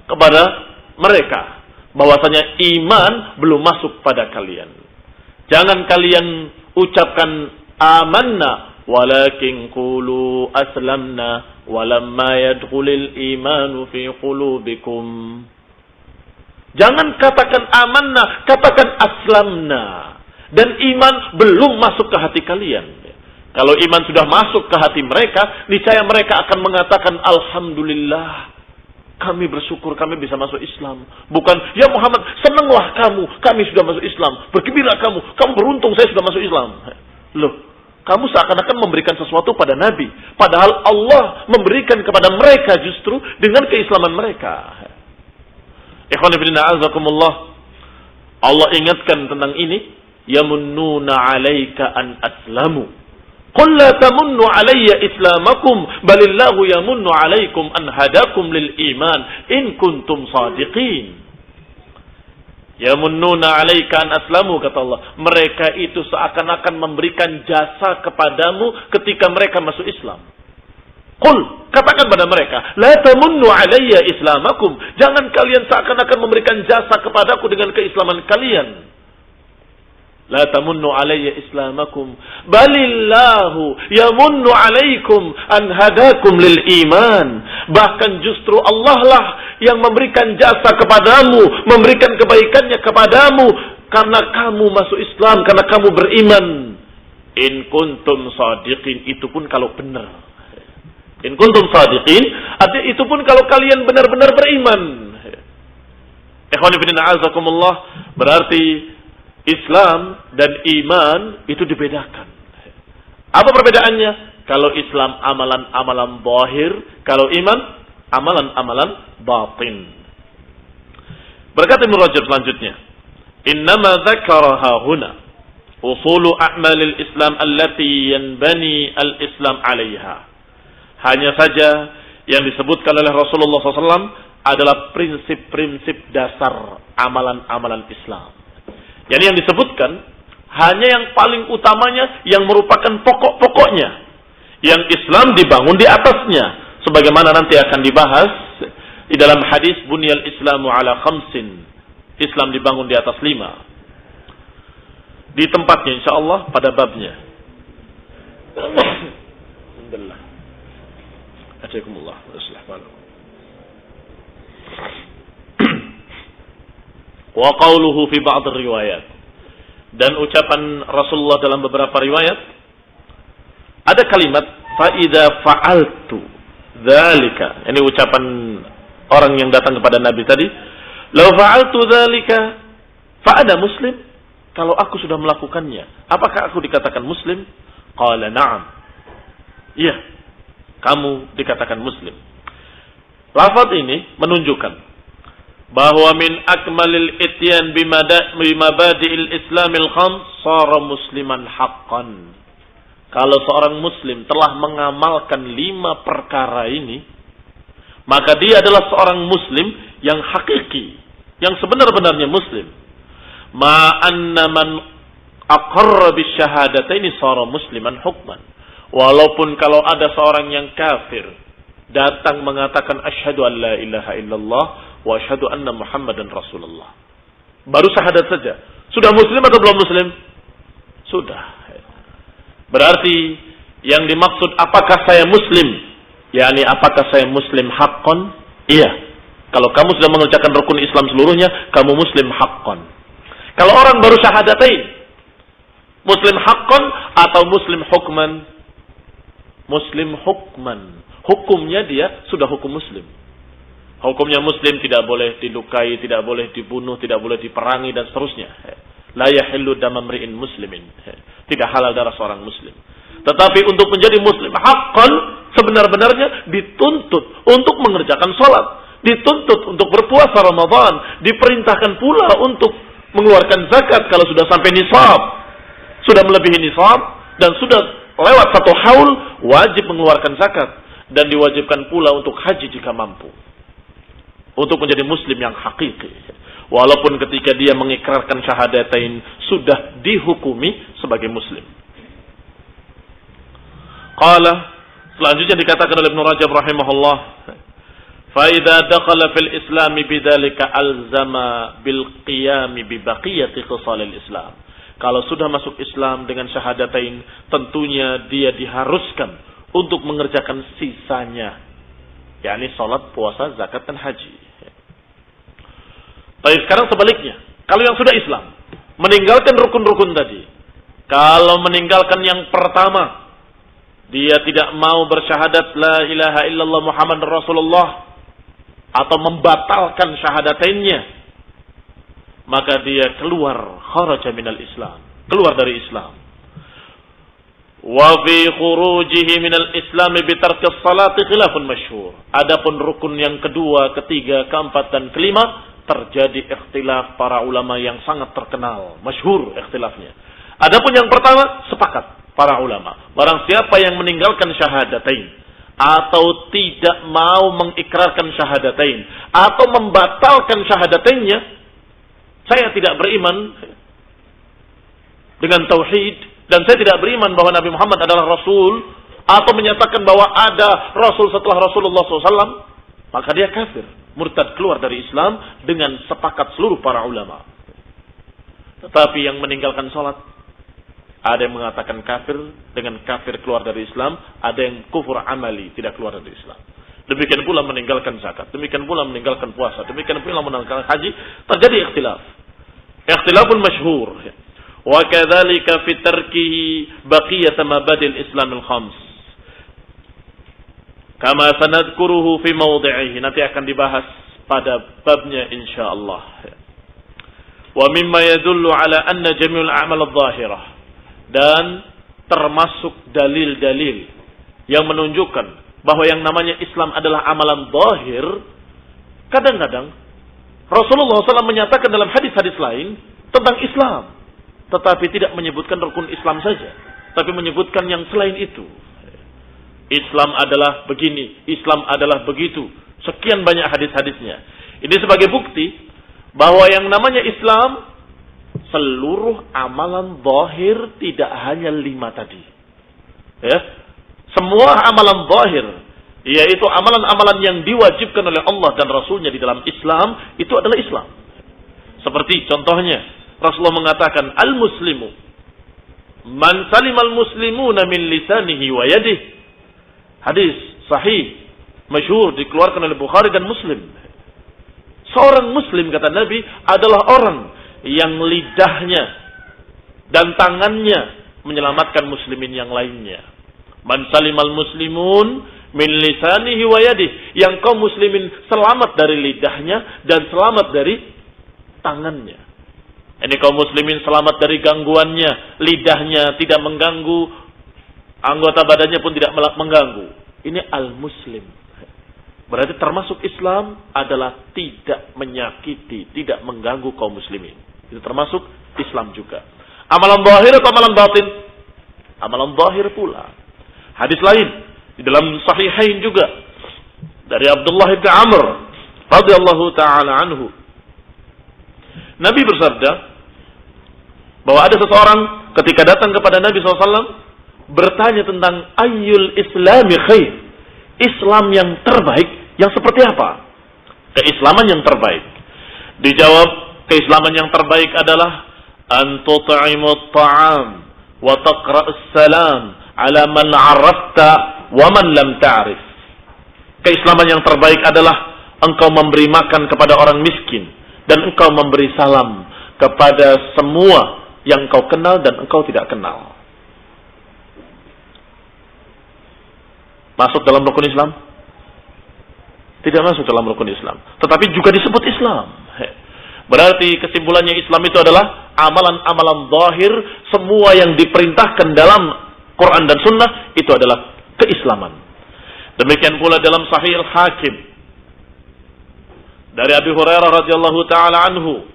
kepada mereka bahwasanya iman belum masuk pada kalian. Jangan kalian ucapkan amanna, walakin qulu aslamna walamma yadkhulul imanu fi qulubikum. Jangan katakan amanna, katakan aslamna. Dan iman belum masuk ke hati kalian. Kalau iman sudah masuk ke hati mereka, niscaya mereka akan mengatakan alhamdulillah, kami bersyukur kami bisa masuk Islam. Bukan, ya Muhammad, senanglah kamu, kami sudah masuk Islam. Bergembira kamu beruntung saya sudah masuk Islam. Loh, kamu seakan-akan memberikan sesuatu pada Nabi. Padahal Allah memberikan kepada mereka justru dengan keislaman mereka. Ikhwan fillah a'azakumullah. Allah ingatkan tentang ini. Yamunnuna 'alaika an aslamu. Qul la tamunnu 'alayya islamakum balillahu yamunnu 'alaikum an hadakum lil iman in kuntum shadiqin. Yamunnuna 'alaika an aslamu, kata Allah. Mereka itu seakan-akan memberikan jasa kepadamu ketika mereka masuk Islam. Qul, katakan pada mereka, la tamunnu 'alayya islamakum. Jangan kalian seakan-akan memberikan jasa kepadaku dengan keislaman kalian. La tamunnu 'alayya islamakum, balillahu yamunnu 'alaikum an hadakum lil iman. Bahkan justru Allah lah yang memberikan jasa kepadamu, memberikan kebaikannya kepadamu karena kamu masuk Islam, karena kamu beriman. In kuntum shadiqin, itu pun kalau benar. In kuntum shadiqin, artinya itu pun kalau kalian benar-benar beriman. Ikhwan fillah a'azakumullah, berarti Islam dan iman itu dibedakan. Apa perbedaannya? Kalau Islam amalan-amalan zahir, kalau iman amalan-amalan batin. Berkata Ibnu Rajab selanjutnya, "Innama dzakaraha huna usulu a'malil Islam allati yanbani al-Islam 'alaiha." Hanya saja yang disebutkan oleh Rasulullah SAW adalah prinsip-prinsip dasar amalan-amalan Islam. Jadi yang disebutkan hanya yang paling utamanya, yang merupakan pokok-pokoknya, yang Islam dibangun di atasnya, sebagaimana nanti akan dibahas di dalam hadis bunyal Islamu ala khamsin. Islam dibangun di atas 5. Di tempatnya insyaallah pada babnya. Alhamdulillah. Assalamualaikum warahmatullahi. Wa qawluhu fi ba'd riwayat, dan ucapan Rasulullah dalam beberapa riwayat ada kalimat fa idza fa'altu dzalika. Ini ucapan orang yang datang kepada Nabi tadi, law fa'altu dzalika fa ana muslim. Kalau aku sudah melakukannya, apakah aku dikatakan muslim? Qala na'am. Iya, kamu dikatakan muslim. Lafaz ini menunjukkan bahwa min akmalil ityan bimabadi'il islamil khams sara musliman haqqan. Kalau seorang muslim telah mengamalkan 5 perkara ini, maka dia adalah seorang muslim yang hakiki, yang sebenar-benarnya muslim. Ma anna man aqarra bisyahadataini sara musliman hukman. Walaupun kalau ada seorang yang kafir datang mengatakan asyhadu an la ilaha illallah wa asyhadu anna Muhammadan Rasulullah, baru syahadat saja, sudah muslim atau belum muslim? Sudah. Berarti yang dimaksud apakah saya muslim, yakni apakah saya muslim haqqan? Iya. Kalau kamu sudah mengerjakan rukun Islam seluruhnya, kamu muslim haqqan. Kalau orang baru syahadatain, muslim haqqan atau muslim hukman? Muslim hukman. Hukumnya dia sudah hukum muslim. Hukumnya muslim tidak boleh dilukai, tidak boleh dibunuh, tidak boleh diperangi dan seterusnya. La yahillu damu imri'in muslimin. Tidak halal darah seorang muslim. Tetapi untuk menjadi muslim haqqan, sebenar-benarnya dituntut untuk mengerjakan salat, dituntut untuk berpuasa Ramadan, diperintahkan pula untuk mengeluarkan zakat kalau sudah sampai nisab. Sudah melebihi nisab dan sudah lewat 1 haul, wajib mengeluarkan zakat dan diwajibkan pula untuk haji jika mampu. untuk menjadi muslim yang hakiki. Walaupun ketika dia mengikrarkan syahadatain sudah dihukumi sebagai muslim. Qala, selanjutnya dikatakan oleh Ibnu Rajab rahimahullah, fa idza dakhala fil Islam bidzalika alzama bil qiyam bi baqiyati khisalil Islam. Kalau sudah masuk Islam dengan syahadatain, tentunya dia diharuskan untuk mengerjakan sisanya, yakni salat, puasa, zakat dan haji. Baik, sekarang sebaliknya, kalau yang sudah Islam meninggalkan rukun-rukun tadi, kalau meninggalkan yang pertama, dia tidak mau bersyahadat la ilaha illallah Muhammad Rasulullah atau membatalkan syahadatainnya, maka dia keluar kharaja minal Islam, keluar dari Islam. Wa fi khurujihi minal Islam bi tarkis salati khilafun masyhur. Adapun rukun yang kedua, ketiga, keempat dan kelima terjadi ikhtilaf para ulama yang sangat terkenal, masyhur ikhtilafnya. Adapun yang pertama sepakat para ulama, barang siapa yang meninggalkan syahadatain atau tidak mau mengikrarkan syahadatain atau membatalkan syahadatainnya, saya tidak beriman dengan tauhid dan saya tidak beriman bahwa Nabi Muhammad adalah Rasul atau menyatakan bahwa ada Rasul setelah Rasulullah SAW, maka dia kafir, murtad, keluar dari Islam dengan sepakat seluruh para ulama. Tetapi yang meninggalkan sholat, ada yang mengatakan kafir dengan kafir keluar dari Islam, ada yang kufur amali, tidak keluar dari Islam. Demikian pula meninggalkan zakat, demikian pula meninggalkan puasa, demikian pula meninggalkan haji, terjadi ikhtilaf. Ikhtilafun masyhur. Wa kadzalika fi tarkihi baqiyat mabadil Islam al-khams. Kama sanadkuruhu fi mawdi'ihi, nanti akan dibahas pada babnya insyaallah. Wa mimma yadullu ala anna jami'ul a'mal adh-dhahirah, dan termasuk dalil-dalil yang menunjukkan bahwa yang namanya Islam adalah amalan zahir. Kadang-kadang Rasulullah SAW menyatakan dalam hadis-hadis lain tentang Islam, tetapi tidak menyebutkan rukun Islam saja, tapi menyebutkan yang selain itu. Islam adalah begini, Islam adalah begitu. Sekian banyak hadis-hadisnya. Ini sebagai bukti bahwa yang namanya Islam seluruh amalan zahir, tidak hanya 5 tadi. Ya, semua amalan zahir, yaitu amalan-amalan yang diwajibkan oleh Allah dan Rasulnya di dalam Islam, itu adalah Islam. Seperti contohnya, Rasulullah mengatakan, al-muslimu man salimal muslimuna min lisanihi wa yadihi. Hadis sahih, masyhur, dikeluarkan oleh Bukhari dan Muslim. Seorang muslim, kata Nabi, adalah orang yang lidahnya dan tangannya menyelamatkan muslimin yang lainnya. Man salimal muslimun min lisanihi wa yadihi, yang kaum muslimin selamat dari lidahnya dan selamat dari tangannya. Ini kaum muslimin selamat dari gangguannya, lidahnya tidak mengganggu, anggota badannya pun tidak mengganggu. Ini al-muslim. Berarti termasuk Islam adalah tidak menyakiti, tidak mengganggu kaum muslimin. Itu termasuk Islam juga. Amalan zahir atau amalan batin? Amalan zahir pula. Hadis lain di dalam Sahihain juga dari Abdullah bin Amr radhiyallahu taala anhu. Nabi bersabda bahwa ada seseorang ketika datang kepada Nabi SAW bertanya tentang ayyul islami khair. Islam yang terbaik yang seperti apa? Keislaman yang terbaik. Dijawab, keislaman yang terbaik adalah an tut'imut ta'am wa taqra'us salam ala man 'arafta wa man lam ta'rif. Keislaman yang terbaik adalah engkau memberi makan kepada orang miskin dan engkau memberi salam kepada semua yang engkau kenal dan engkau tidak kenal. Masuk dalam rukun Islam? Tidak masuk dalam rukun Islam, tetapi juga disebut Islam. Berarti kesimpulannya Islam itu adalah amalan-amalan zahir, semua yang diperintahkan dalam Quran dan Sunnah itu adalah keislaman. Demikian pula dalam Sahih Al-Hakim dari Abi Hurairah radhiyallahu taala anhu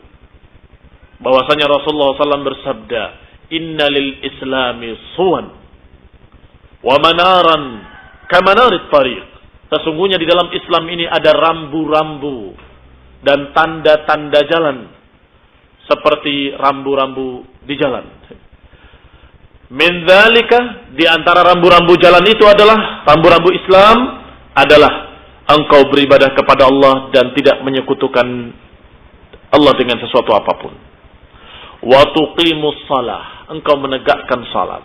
bahwasanya Rasulullah SAW bersabda, "Inna lil Islami suwan wa manaran kamanarit tariq." Sesungguhnya di dalam Islam ini ada rambu-rambu dan tanda-tanda jalan seperti rambu-rambu di jalan. Min dzalika, di antara rambu-rambu jalan itu adalah rambu-rambu Islam adalah engkau beribadah kepada Allah dan tidak menyekutukan Allah dengan sesuatu apapun. Wa tuqimus shalah, engkau menegakkan salat.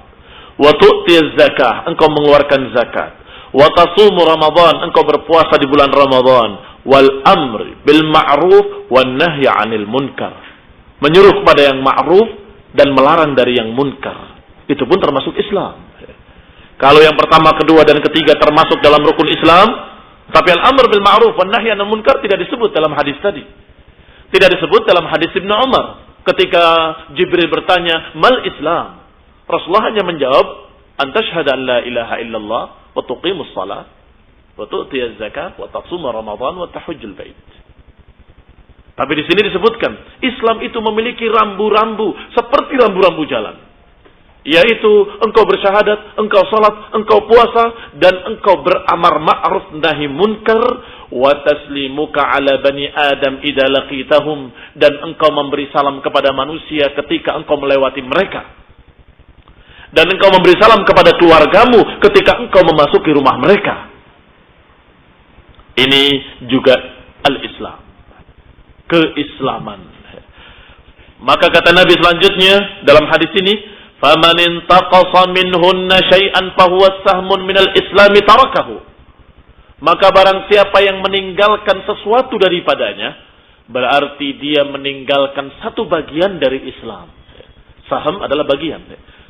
Wa tu'tiyaz zakah, engkau mengeluarkan zakat. Wa tasumu Ramadan, engkau berpuasa di bulan Ramadan. Wal amri bil ma'ruf wan nahyi 'anil munkar. Menyuruh kepada yang ma'ruf dan melarang dari yang munkar. Itu pun termasuk Islam. Kalau yang pertama, kedua dan ketiga termasuk dalam rukun Islam, tapi al-amr bil ma'ruf wan nahyi 'anil munkar tidak disebut dalam hadis tadi. Tidak disebut dalam hadis Ibnu Umar ketika Jibril bertanya, "Mal Islam?" Rasulullah hanya menjawab, "Antashhadu an la ilaha illallah wa tuqimus shalah wa tu'tiyaz zakat wa tasuma Ramadan wa tahujjul bait." Tapi di sini disebutkan, Islam itu memiliki rambu-rambu seperti rambu-rambu jalan. Yaitu engkau bersyahadat, engkau salat, engkau puasa, dan engkau beramar ma'ruf nahi munkar, wa taslimuka ala bani Adam idza laqitahum, dan engkau memberi salam kepada manusia ketika engkau melewati mereka. Dan engkau memberi salam kepada keluargamu ketika engkau memasuki rumah mereka. Ini juga al-Islam, keislaman. Maka kata Nabi selanjutnya dalam hadis ini, "Faman intaqasa minhunna syai'an fahuwa sahmun minal islami tarakahu." Maka barang siapa yang meninggalkan sesuatu daripadanya, berarti dia meninggalkan satu bagian dari Islam. Saham adalah bagian.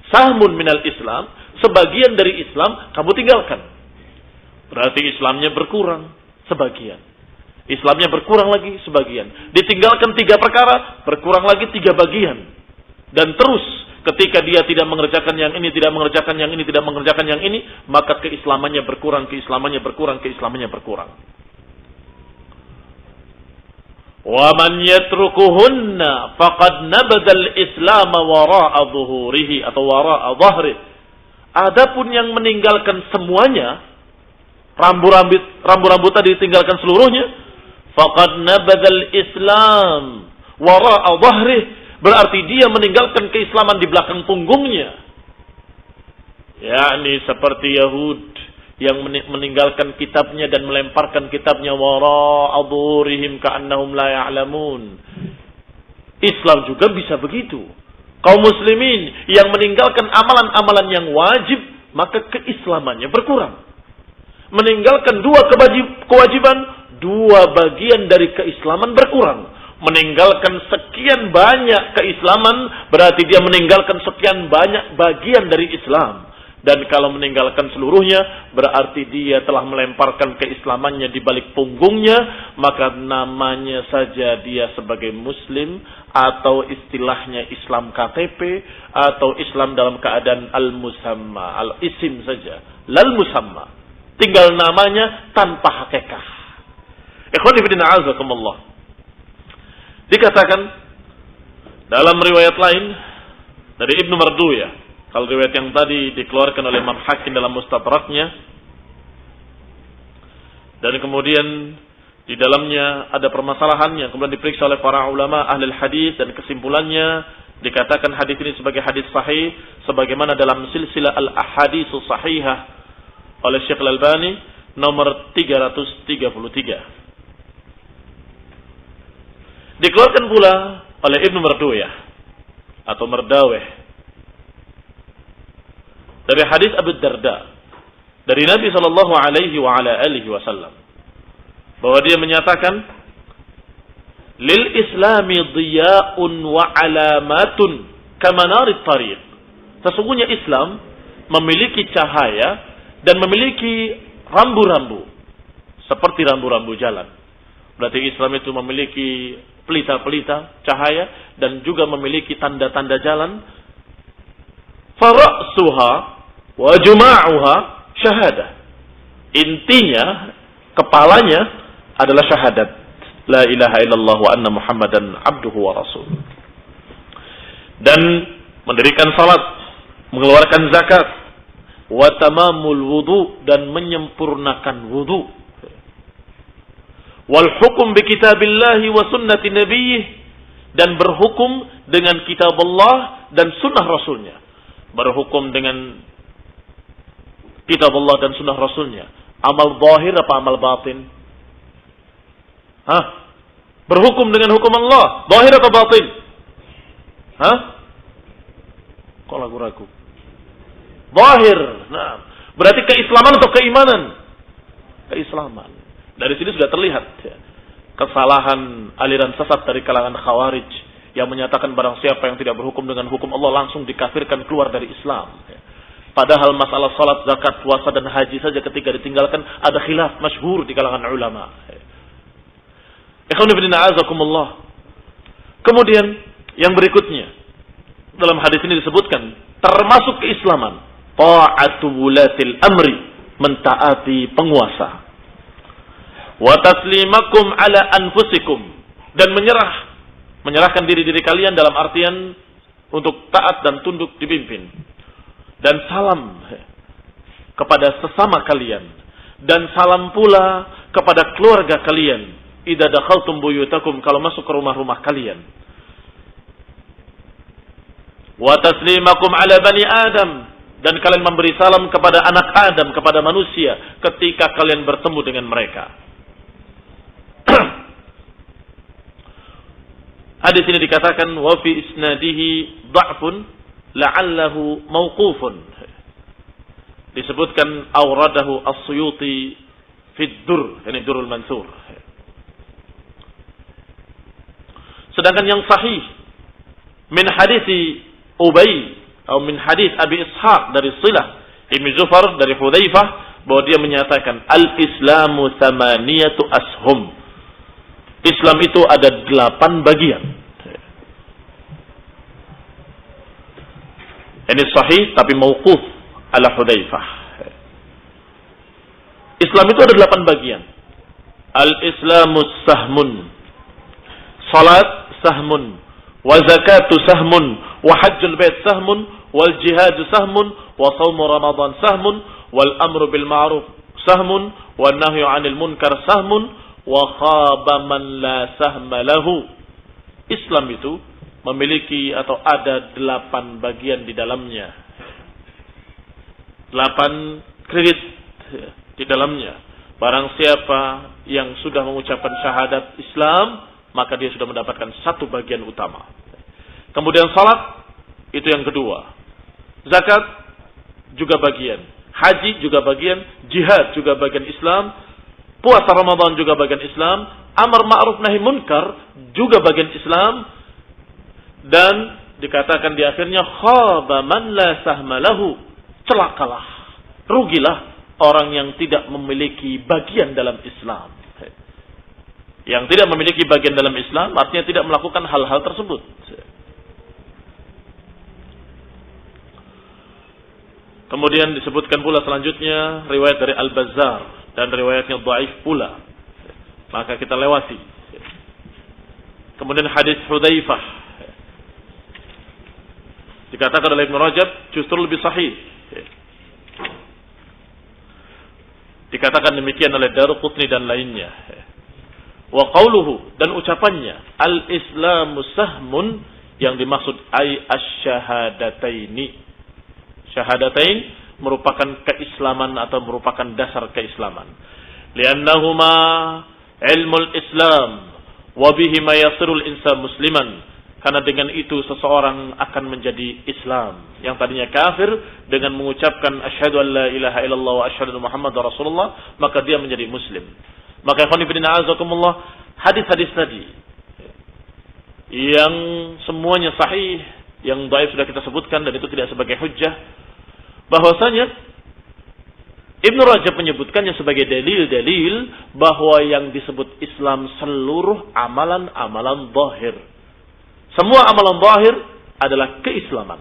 Sahmun minal Islam, sebagian dari Islam kamu tinggalkan. Berarti Islamnya berkurang sebagian. Islamnya berkurang lagi sebagian. Ditinggalkan 3 perkara, berkurang lagi 3 bagian. Dan terus ketika dia tidak mengerjakan yang ini, tidak mengerjakan yang ini, tidak mengerjakan yang ini, maka keislamannya berkurang, keislamannya berkurang, keislamannya berkurang. Wa man yatrukuhunna faqad nabadal Islam wara'a dhuhurihi atau wara'a dhahri. Adapun yang meninggalkan semuanya, rambu-rambu tadi ditinggalkan seluruhnya, faqad nabadal Islam wara'a dhahri, berarti dia meninggalkan keislaman di belakang punggungnya. Yakni seperti Yahud yang meninggalkan kitabnya dan melemparkan kitabnya wara'a dhuhurihim ka'annahum la ya'lamun. Islam juga bisa begitu. Kaum muslimin yang meninggalkan amalan-amalan yang wajib, maka keislamannya berkurang. Meninggalkan 2 kewajiban, 2 bagian dari keislaman berkurang. Meninggalkan sekian banyak keislaman, berarti dia meninggalkan sekian banyak bagian dari Islam. Dan kalau meninggalkan seluruhnya, berarti dia telah melemparkan keislamannya di balik punggungnya, maka namanya saja dia sebagai muslim, atau istilahnya Islam KTP, atau Islam dalam keadaan al-musamma, al-isim saja, lal-musamma. Tinggal namanya tanpa hakikah. Ikhwani fillah a'azakumullah. Dikatakan dalam riwayat lain dari Ibnu Marduyah, kalau riwayat yang tadi dikeluarkan oleh Imam Hakim dalam Mustadraknya, dan kemudian di dalamnya ada permasalahan yang kemudian diperiksa oleh para ulama ahli hadis, dan kesimpulannya dikatakan hadis ini sebagai hadis sahih sebagaimana dalam silsilah al-ahaditsus sahihah oleh Syekh Al-Albani nomor 333. Dikeluarkan pula oleh Ibnu Marduyah atau Mardawih dari hadis Abu Darda dari Nabi sallallahu alaihi wa ala alihi wasallam bahwa dia menyatakan, lil islami dhiya'un wa alamatun kamanarit tariq. Sesungguhnya Islam memiliki cahaya dan memiliki rambu-rambu seperti rambu-rambu jalan. Berarti Islam itu memiliki pelita-pelita cahaya dan juga memiliki tanda-tanda jalan. Fara'suha wa juma'uha syahadah. Intinya, kepalanya adalah syahadat. La ilaha illallah wa anna Muhammadan abduhu wa rasul. Dan mendirikan salat, mengeluarkan zakat, wa tamamul wudu, dan menyempurnakan wudu. wal hukum bi kitabillahi wa sunnati nabiyih, dan berhukum dengan kitab Allah dan sunnah Rasulnya. Berhukum dengan kitab Allah dan sunnah Rasulnya. Amal zahir apa amal batin? Berhukum dengan hukum Allah, zahir atau batin? Kok ragu-ragu? Zahir. Nah, berarti keislaman atau keimanan? Keislaman. Dari sini sudah terlihat kesalahan aliran sesat dari kalangan Khawarij yang menyatakan barang siapa yang tidak berhukum dengan hukum Allah langsung dikafirkan, keluar dari Islam. Padahal masalah salat, zakat, puasa dan haji saja ketika ditinggalkan ada khilaf masyhur di kalangan ulama. Ikhwan fillah azakumullah. Kemudian yang berikutnya dalam hadis ini disebutkan termasuk keislaman ta'atu wulatil amri, mentaati penguasa. Wa taslimakum ala anfusikum, dan menyerahkan diri kalian dalam artian untuk taat dan tunduk dipimpin. Dan salam kepada sesama kalian, dan salam pula kepada keluarga kalian idza dakhaltum buyutakum, kalau masuk ke rumah-rumah kalian. Wa taslimakum ala bani Adam, dan kalian memberi salam kepada anak Adam, kepada manusia ketika kalian bertemu dengan mereka. Hadis ini dikatakan wa fi isnadihi dha'fun la'allahu mauqufun. Disebutkan awradahu as-Suyuti fi ad-Durr, yani Durrul Mansur. Sedangkan yang sahih min hadis Ubay atau min hadis Abi Ishaq dari Silah Ibn Zufar dari Hudzaifah, bahwa dia menyatakan al-Islamu thamaniyatu ashum. Islam itu ada 8 bagian. Ini sahih tapi mauquf ala Hudzaifah. Islam itu ada 8 bagian. Al-Islamu sahmun, salat sahmun, wa zakatu sahmun, wa hajjul bait sahmun, wal jihadu sahmun, wa shaumu ramadan sahmun, wal amru bil ma'ruf sahmun, wa nahyu 'anil munkar sahmun, wa khaba man la sahma lahu. Islam itu memiliki atau ada 8 bagian di dalamnya. 8 kredit di dalamnya. Barang siapa yang sudah mengucapkan syahadat Islam, maka dia sudah mendapatkan 1 bagian utama. Kemudian salat, itu yang kedua. Zakat juga bagian. Haji juga bagian. Jihad juga bagian Islam. Puasa Ramadan juga bagian Islam. Amar ma'ruf nahi munkar juga bagian Islam. Dan dikatakan di akhirnya khaba man la sahma lahu, celakalah, rugilah orang yang tidak memiliki bagian dalam Islam. Yang tidak memiliki bagian dalam Islam artinya tidak melakukan hal-hal tersebut. Kemudian disebutkan pula selanjutnya riwayat dari Al-Bazzar, dan riwayatnya dhaif pula, maka kita lewati. Kemudian hadis Hudzaifah dikatakan oleh Ibn Rajab justru lebih sahih. Dikatakan demikian oleh Daruqutni dan lainnya. Wa qauluhu, dan ucapannya al-Islamu sahmun, yang dimaksud ay asy-syahadataini. Syahadatain merupakan keislaman atau merupakan dasar keislaman. Liannahuma ilmul Islam wa bihi ma yasirul insan musliman. Karena dengan itu seseorang akan menjadi Islam. Yang tadinya kafir, dengan mengucapkan asyhadu an la ilaha illallah wa asyhadu anna muhammadar rasulullah, maka dia menjadi muslim. Maka ikhwan fillah azakumullah, hadis-hadis tadi yang semuanya sahih, yang dhaif sudah kita sebutkan dan itu tidak sebagai hujjah, bahwasanya Ibnu Rajab menyebutkannya sebagai dalil-dalil bahwa yang disebut Islam seluruh amalan-amalan zahir. Semua amalan zahir adalah keislaman.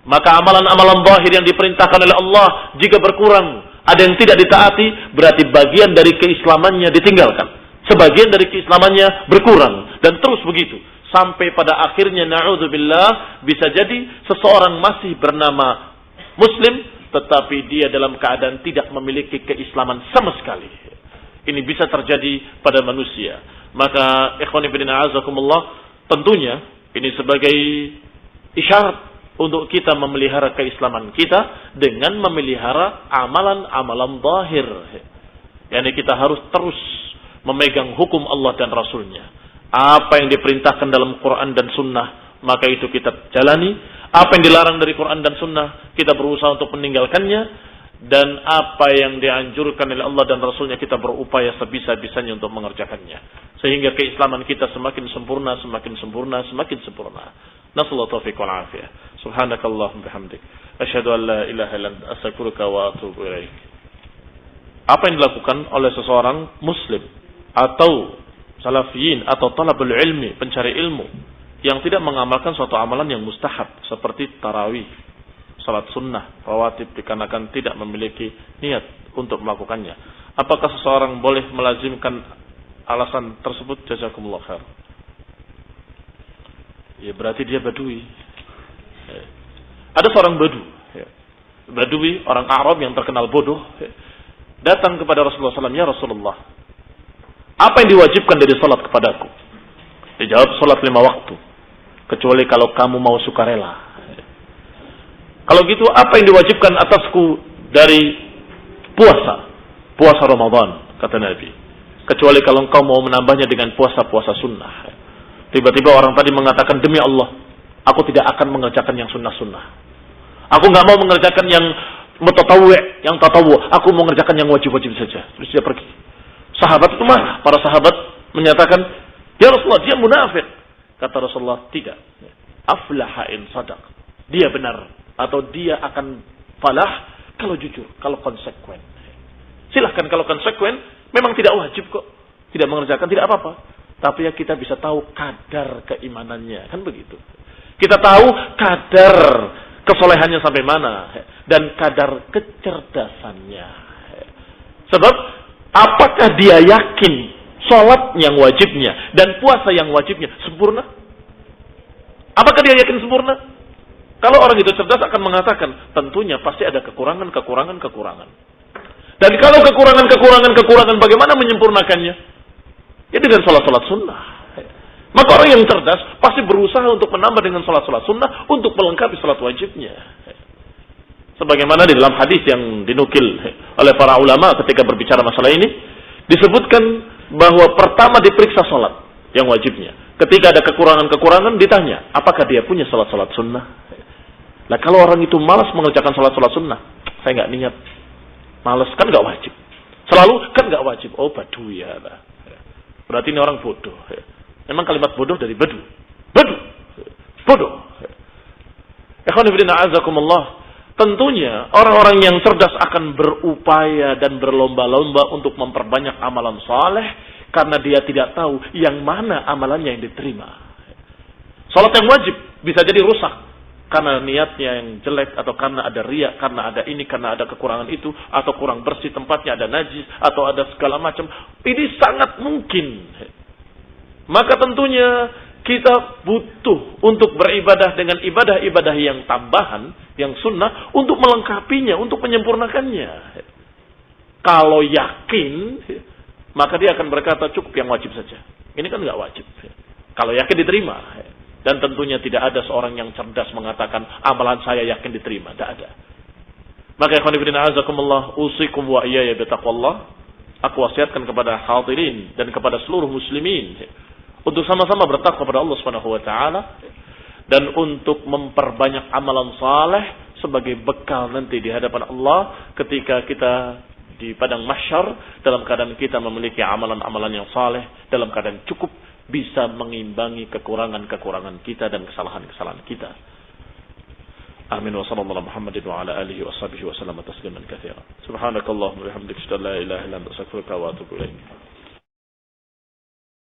Maka amalan-amalan zahir yang diperintahkan oleh Allah jika berkurang, ada yang tidak ditaati, berarti bagian dari keislamannya ditinggalkan. Sebagian dari keislamannya berkurang, dan terus begitu. Sampai pada akhirnya na'udzubillah, bisa jadi seseorang masih bernama Muslim, tetapi dia dalam keadaan tidak memiliki keislaman sama sekali. ini bisa terjadi pada manusia. Maka ikhwan fillah azakumullah, tentunya ini sebagai isyarat untuk kita memelihara keislaman kita dengan memelihara amalan-amalan zahir. Yani kita harus terus memegang hukum Allah dan Rasulnya. Apa yang diperintahkan dalam Quran dan Sunnah, maka itu kita jalani. Apa yang dilarang dari Quran dan Sunnah, kita berusaha untuk meninggalkannya. Dan apa yang dianjurkan oleh Allah dan Rasulnya, kita berupaya sebisa-bisanya untuk mengerjakannya. Sehingga keislaman kita semakin sempurna, semakin sempurna, semakin sempurna. Nasallahu taufiq wal afiyah. Subhanakallahumma bihamdik. Asyhadu an la ilaha illa anta astaghfiruka wa atubu ilaik. Apa yang dilakukan oleh seseorang muslim atau salafiyin atau talabul ilmi, pencari ilmu, yang tidak mengamalkan suatu amalan yang mustahab seperti tarawih, salat sunnah, rawatib, dikarenakan tidak memiliki niat untuk melakukannya. Apakah seseorang boleh melazimkan alasan tersebut? Jazakumullah khair. Ya berarti dia badui. Ada seorang badui, orang Arab yang terkenal bodoh, datang kepada Rasulullah SAW, ya Rasulullah, apa yang diwajibkan dari salat kepadaku? Dijawab, salat 5 waktu, kecuali kalau kamu mau sukarela. Kalau gitu, apa yang diwajibkan atasku dari puasa Ramadan, kata Nabi, kecuali kalau engkau mau menambahnya dengan puasa sunnah. Tiba-tiba orang tadi mengatakan, demi Allah, aku tidak akan mengerjakan yang sunnah-sunnah. Aku nggak mau mengerjakan yang mutatawwi', yang tatawu'. Aku mau mengerjakan yang wajib-wajib saja. Terus dia pergi. Sahabat itu marah. Para sahabat menyatakan, ya Rasulullah, dia munafik. Kata Rasulullah, tidak. Aflaha in sadaq. Dia benar. Atau dia akan falah kalau jujur, kalau konsekuen. Silahkan kalau konsekuen, memang tidak wajib kok. Tidak mengerjakan, tidak apa-apa. Tapi ya kita bisa tahu kadar keimanannya. Kan begitu. Kita tahu kadar kesolehannya sampai mana. Dan kadar kecerdasannya. Sebab, apakah dia yakin sholat yang wajibnya dan puasa yang wajibnya sempurna? Apakah dia yakin sempurna? Kalau orang itu cerdas akan mengatakan, tentunya pasti ada kekurangan. Dan kalau kekurangan, bagaimana menyempurnakannya? Ya dengan salat-salat sunnah. Maka orang yang cerdas pasti berusaha untuk menambah dengan salat-salat sunnah untuk melengkapi salat wajibnya. Sebagaimana di dalam hadis yang dinukil oleh para ulama ketika berbicara masalah ini, disebutkan bahwa pertama diperiksa salat yang wajibnya. Ketika ada kekurangan-kekurangan ditanya, apakah dia punya salat-salat sunnah? Nah kalau orang itu malas mengerjakan salat-salat sunnah, saya nggak niat, malas kan nggak wajib, selalu kan nggak wajib. Oh badui ya, berarti ini orang bodoh. Memang kalimat bodoh dari bodoh. Ikhwan fillah a'azakumullah. Tentunya orang-orang yang cerdas akan berupaya dan berlomba-lomba untuk memperbanyak amalan saleh karena dia tidak tahu yang mana amalannya yang diterima. Salat yang wajib bisa jadi rusak karena niatnya yang jelek, atau karena ada riya, karena ada ini, karena ada kekurangan itu, atau kurang bersih tempatnya, ada najis, atau ada segala macam. Ini sangat mungkin. Maka tentunya kita butuh untuk beribadah dengan ibadah-ibadah yang tambahan, yang sunnah, untuk melengkapinya, untuk menyempurnakannya. Kalau yakin, maka dia akan berkata cukup yang wajib saja. Ini kan nggak wajib. Kalau yakin diterima. Dan tentunya tidak ada seorang yang cerdas mengatakan amalan saya yakin diterima. Tidak ada. Maka ikhwan fillah azakumullah, usikum wa iyaya bitaqwallah. Aku wasiatkan kepada hadirin dan kepada seluruh muslimin untuk sama-sama bertakwa kepada Allah Subhanahu wa taala dan untuk memperbanyak amalan saleh sebagai bekal nanti di hadapan Allah ketika kita di padang mahsyar dalam keadaan kita memiliki amalan-amalan yang saleh, dalam keadaan cukup bisa mengimbangi kekurangan-kekurangan kita dan kesalahan-kesalahan kita. Amin wa sallallahu ala Muhammadin wa ala alihi wa sahbihi wa sallam tasliman katsiran. Subhanakallahumma wa bihamdika, asyhadu an la ilaha illa anta, astaghfiruka wa atubu ilaik.